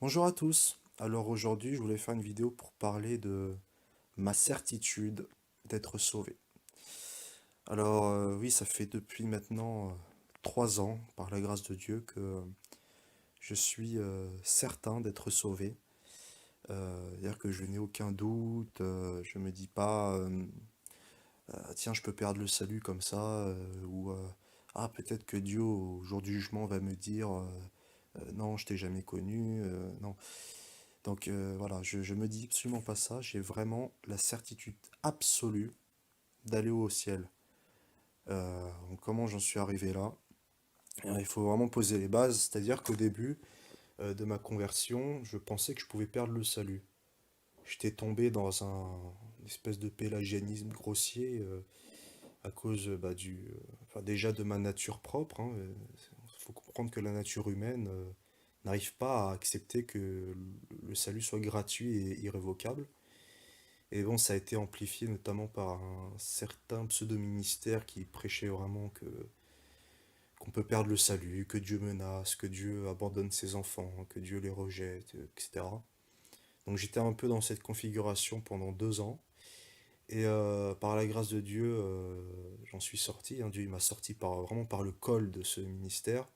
Bonjour à tous. Alors aujourd'hui, je voulais faire une vidéo pour parler de ma certitude d'être sauvé. Alors oui, ça fait depuis maintenant 3 ans, par la grâce de Dieu, que je suis certain d'être sauvé. C'est-à-dire que je n'ai aucun doute, je me dis pas, tiens, je peux perdre le salut comme ça, ou ah, peut-être que Dieu au jour du jugement va me dire, non, je t'ai jamais connu, non. Donc voilà, je me dis absolument pas ça. J'ai vraiment la certitude absolue d'aller au ciel. Donc comment j'en suis arrivé là? Il faut vraiment poser les bases. C'est-à-dire qu'au début de ma conversion, je pensais que je pouvais perdre le salut. J'étais tombé dans une espèce de pélagianisme grossier à cause enfin, déjà de ma nature propre. Il faut comprendre que la nature humaine n'arrive pas à accepter que le salut soit gratuit et irrévocable. Et bon, ça a été amplifié notamment par un certain pseudo-ministère qui prêchait vraiment que qu'on peut perdre le salut, que Dieu menace, que Dieu abandonne ses enfants, que Dieu les rejette, etc. Donc j'étais un peu dans cette configuration pendant 2 ans. Et par la grâce de Dieu, j'en suis sorti. Dieu il m'a sorti vraiment par le col de ce ministère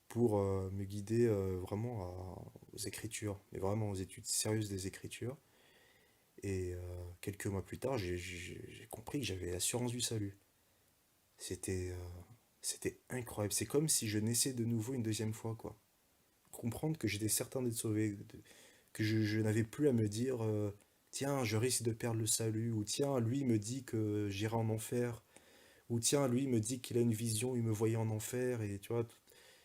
pour me guider vraiment aux Écritures, mais vraiment aux études sérieuses des Écritures. Et quelques mois plus tard, j'ai compris que j'avais l'assurance du salut. C'était c'était incroyable. C'est comme si je naissais de nouveau une deuxième fois, quoi. Comprendre que j'étais certain d'être sauvé, que je n'avais plus à me dire tiens, je risque de perdre le salut, ou tiens, lui me dit que j'irai en enfer, ou tiens, lui me dit qu'il a une vision, il me voyait en enfer, et tu vois,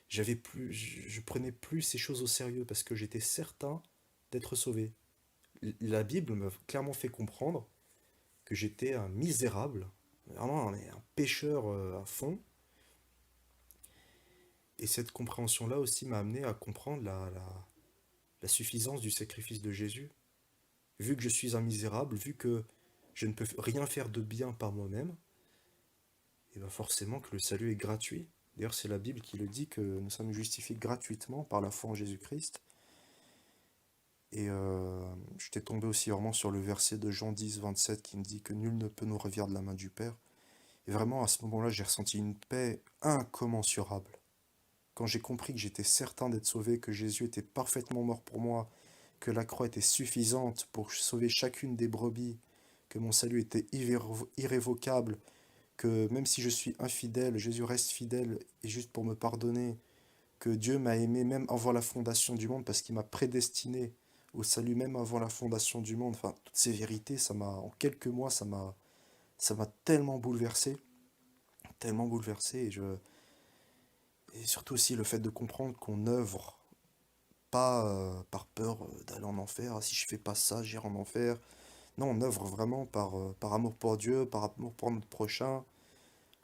je prenais plus ces choses au sérieux parce que j'étais certain d'être sauvé. La Bible m'a clairement fait comprendre que j'étais un misérable, vraiment un pécheur à fond. Et cette compréhension-là aussi m'a amené à comprendre la suffisance du sacrifice de Jésus. Vu que je suis un misérable, vu que je ne peux rien faire de bien par moi-même, et bien forcément que le salut est gratuit. D'ailleurs, c'est la Bible qui le dit que nous sommes justifiés gratuitement par la foi en Jésus-Christ. Et j'étais tombé aussi vraiment sur le verset de Jean 10, 27 qui me dit que nul ne peut nous ravir de la main du Père. Et vraiment, à ce moment-là, j'ai ressenti une paix incommensurable. Quand j'ai compris que j'étais certain d'être sauvé, que Jésus était parfaitement mort pour moi, que la croix était suffisante pour sauver chacune des brebis, que mon salut était irrévocable, que même si je suis infidèle, Jésus reste fidèle et juste pour me pardonner, que Dieu m'a aimé même avant la fondation du monde parce qu'il m'a prédestiné au salut même avant la fondation du monde. Enfin, toutes ces vérités, en quelques mois, ça m'a tellement bouleversé, et surtout aussi le fait de comprendre qu'on œuvre pas par peur d'aller en enfer. Ah, si je fais pas ça, j'irai en enfer. Non, on œuvre vraiment par amour pour Dieu, par amour pour notre prochain.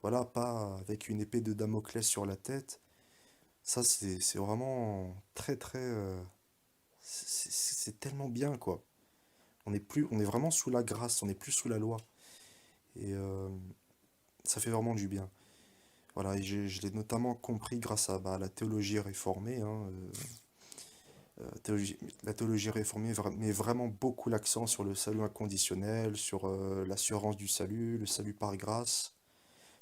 Voilà, pas avec une épée de Damoclès sur la tête. Ça, c'est vraiment très, très. C'est tellement bien, quoi. On est vraiment sous la grâce, on n'est plus sous la loi. Et ça fait vraiment du bien. Voilà, et je l'ai notamment compris grâce à la théologie réformée. La théologie réformée met vraiment beaucoup l'accent sur le salut inconditionnel, sur l'assurance du salut, le salut par grâce,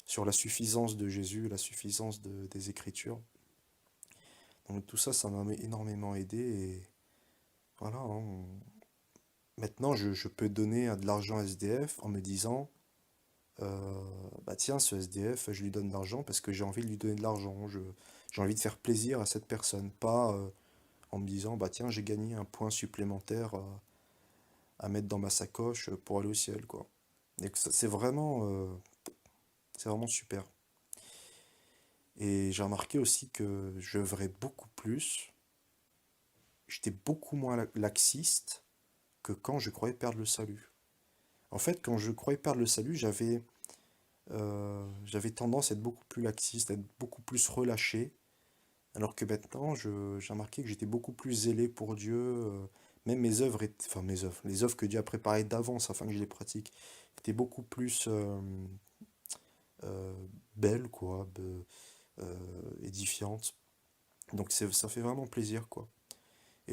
sur la suffisance de Jésus, la suffisance des Écritures. Donc tout ça, ça m'a énormément aidé. Et voilà, maintenant je peux donner de l'argent à SDF en me disant, bah tiens, ce SDF, je lui donne de l'argent parce que j'ai envie de lui donner de l'argent. J'ai envie de faire plaisir à cette personne, pas en me disant, bah tiens, j'ai gagné un point supplémentaire à mettre dans ma sacoche pour aller au ciel, quoi. Et que c'est vraiment super. Et j'ai remarqué aussi que j'œuvrais beaucoup plus, j'étais beaucoup moins laxiste que quand je croyais perdre le salut. En fait, quand je croyais perdre le salut, j'avais tendance à être beaucoup plus laxiste, à être beaucoup plus relâché, alors que maintenant, j'ai remarqué que j'étais beaucoup plus zélé pour Dieu. Même enfin mes œuvres, les œuvres que Dieu a préparées d'avance afin que je les pratique, étaient beaucoup plus euh, belles, quoi, édifiantes. Donc ça fait vraiment plaisir, quoi.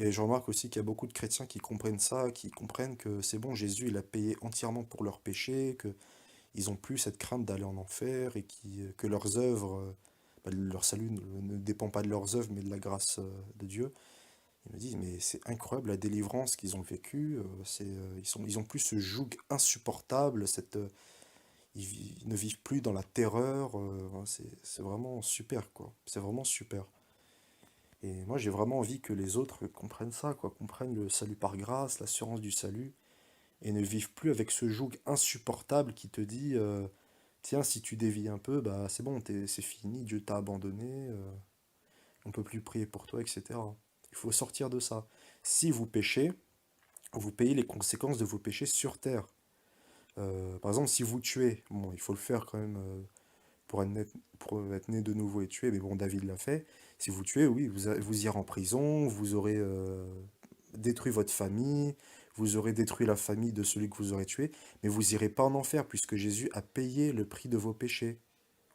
Et je remarque aussi qu'il y a beaucoup de chrétiens qui comprennent ça, qui comprennent que c'est bon, Jésus, il a payé entièrement pour leurs péchés, que ils ont plus cette crainte d'aller en enfer et que leurs œuvres, leur salut ne dépend pas de leurs œuvres, mais de la grâce de Dieu. Ils me disent, mais c'est incroyable la délivrance qu'ils ont vécue. Ils ont plus ce joug insupportable, ils ne vivent plus dans la terreur. Voilà, c'est vraiment super, quoi. C'est vraiment super. Et moi, j'ai vraiment envie que les autres comprennent ça, quoi, comprennent le salut par grâce, l'assurance du salut, et ne vivent plus avec ce joug insupportable qui te dit, tiens, si tu dévies un peu, bah c'est bon, c'est fini, Dieu t'a abandonné, on peut plus prier pour toi, etc. Il faut sortir de ça. Si vous péchez, vous payez les conséquences de vos péchés sur terre. Par exemple, si vous tuez, bon, il faut le faire quand même pour être né de nouveau et tuer, mais bon, David l'a fait. Si vous tuez, oui, vous irez en prison, vous aurez détruit votre famille, vous aurez détruit la famille de celui que vous aurez tué, mais vous irez pas en enfer, puisque Jésus a payé le prix de vos péchés.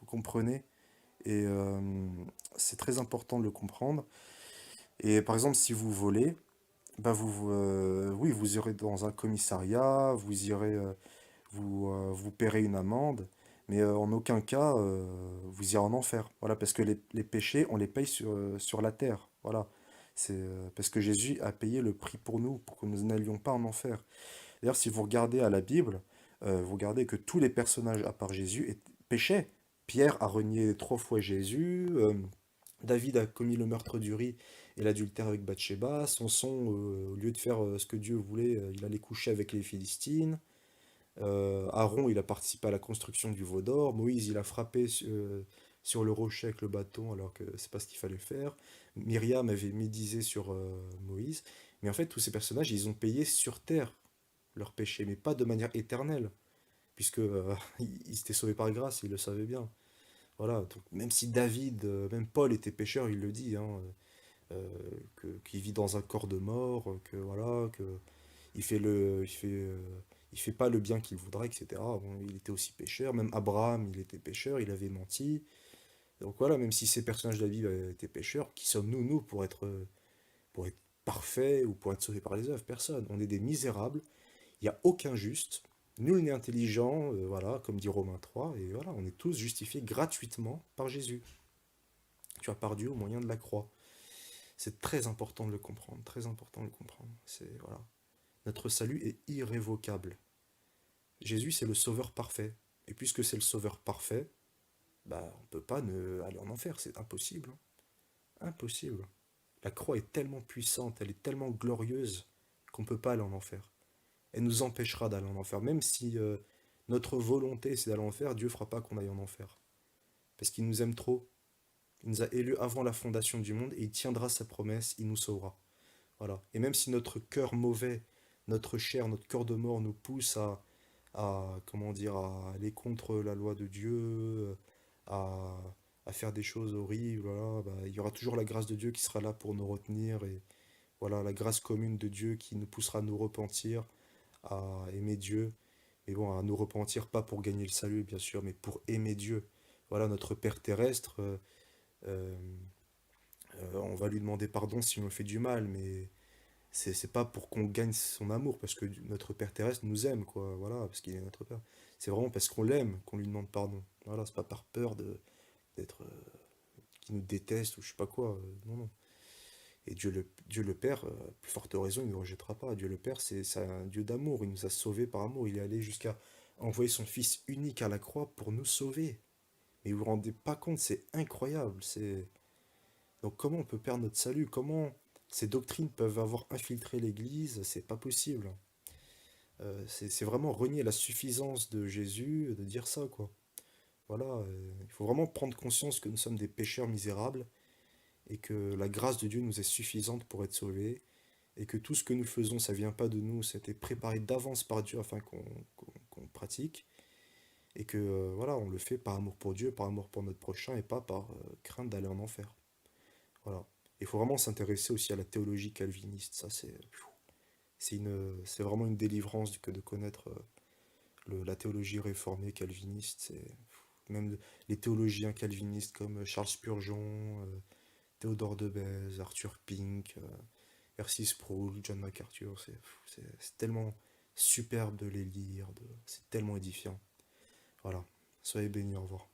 Vous comprenez? Et c'est très important de le comprendre. Et par exemple, si vous volez, bah oui, vous irez dans un commissariat, vous paierez une amende, mais en aucun cas vous irez en enfer. Voilà, parce que les péchés, on les paye sur la terre. Voilà. C'est parce que Jésus a payé le prix pour nous, pour que nous n'allions pas en enfer. D'ailleurs, si vous regardez à la Bible, vous regardez que tous les personnages à part Jésus péchaient. Pierre a renié 3 fois Jésus, David a commis le meurtre d'Uri et l'adultère avec Bathsheba, Samson, au lieu de faire ce que Dieu voulait, il allait coucher avec les Philistines. Aaron, il a participé à la construction du veau d'or. Moïse, il a frappé sur le rocher avec le bâton alors que c'est pas ce qu'il fallait faire. Myriam avait médisé sur Moïse. Mais en fait, tous ces personnages, ils ont payé sur terre leur péché, mais pas de manière éternelle, puisque ils étaient sauvés par grâce, ils le savaient bien. Voilà, donc même si David, même Paul était pécheur, il le dit, hein, qu'il vit dans un corps de mort, que voilà, que il fait pas le bien qu'il voudrait, etc. Bon, il était aussi pécheur, même Abraham, il était pécheur, il avait menti. Donc voilà, même si ces personnages de la Bible étaient pécheurs, qui sommes-nous, nous, pour être parfaits ou pour être sauvés par les œuvres? Personne. On est des misérables, il n'y a aucun juste, nul n'est intelligent, voilà, comme dit Romains 3, et voilà, on est tous justifiés gratuitement par Jésus. Tu as par Dieu au moyen de la croix. C'est très important de le comprendre, très important de le comprendre. C'est voilà. Notre salut est irrévocable. Jésus, c'est le sauveur parfait. Et puisque c'est le sauveur parfait, bah, on ne peut pas aller en enfer, c'est impossible, hein. Impossible. La croix est tellement puissante, elle est tellement glorieuse qu'on ne peut pas aller en enfer. Elle nous empêchera d'aller en enfer. Même si notre volonté c'est d'aller en enfer, Dieu ne fera pas qu'on aille en enfer. Parce qu'il nous aime trop. Il nous a élus avant la fondation du monde et il tiendra sa promesse, il nous sauvera. Voilà. Et même si notre cœur mauvais, notre chair, notre cœur de mort nous pousse comment dire, à aller contre la loi de Dieu, à, à faire des choses horribles, voilà, bah, il y aura toujours la grâce de Dieu qui sera là pour nous retenir et voilà, la grâce commune de Dieu qui nous poussera à nous repentir, à aimer Dieu, et bon, à nous repentir pas pour gagner le salut, bien sûr, mais pour aimer Dieu. Voilà, notre Père terrestre, euh, on va lui demander pardon si on lui fait du mal, mais c'est pas pour qu'on gagne son amour, parce que notre Père terrestre nous aime, quoi, voilà, parce qu'il est notre Père. C'est vraiment parce qu'on l'aime qu'on lui demande pardon. Voilà, c'est pas par peur d'être, qu'il nous déteste ou je sais pas quoi, non, non. Et Dieu le Père, plus forte raison, il ne nous rejettera pas. Dieu le Père, c'est un Dieu d'amour, il nous a sauvés par amour, il est allé jusqu'à envoyer son Fils unique à la croix pour nous sauver. Mais vous vous rendez pas compte, c'est incroyable. Donc comment on peut perdre notre salut? Comment ces doctrines peuvent avoir infiltré l'Église? C'est pas possible. C'est vraiment renier la suffisance de Jésus de dire ça, quoi. Voilà, il faut vraiment prendre conscience que nous sommes des pécheurs misérables et que la grâce de Dieu nous est suffisante pour être sauvés et que tout ce que nous faisons, ça vient pas de nous, c'était préparé d'avance par Dieu afin qu'on pratique et que voilà, on le fait par amour pour Dieu, par amour pour notre prochain et pas par crainte d'aller en enfer. Voilà. Il faut vraiment s'intéresser aussi à la théologie calviniste, ça c'est vraiment une délivrance que de connaître la théologie réformée calviniste, même les théologiens calvinistes comme Charles Spurgeon, Théodore de Bèze, Arthur Pink, R6 Sproul, John MacArthur, c'est tellement superbe de les lire, c'est tellement édifiant. Voilà, soyez bénis, au revoir.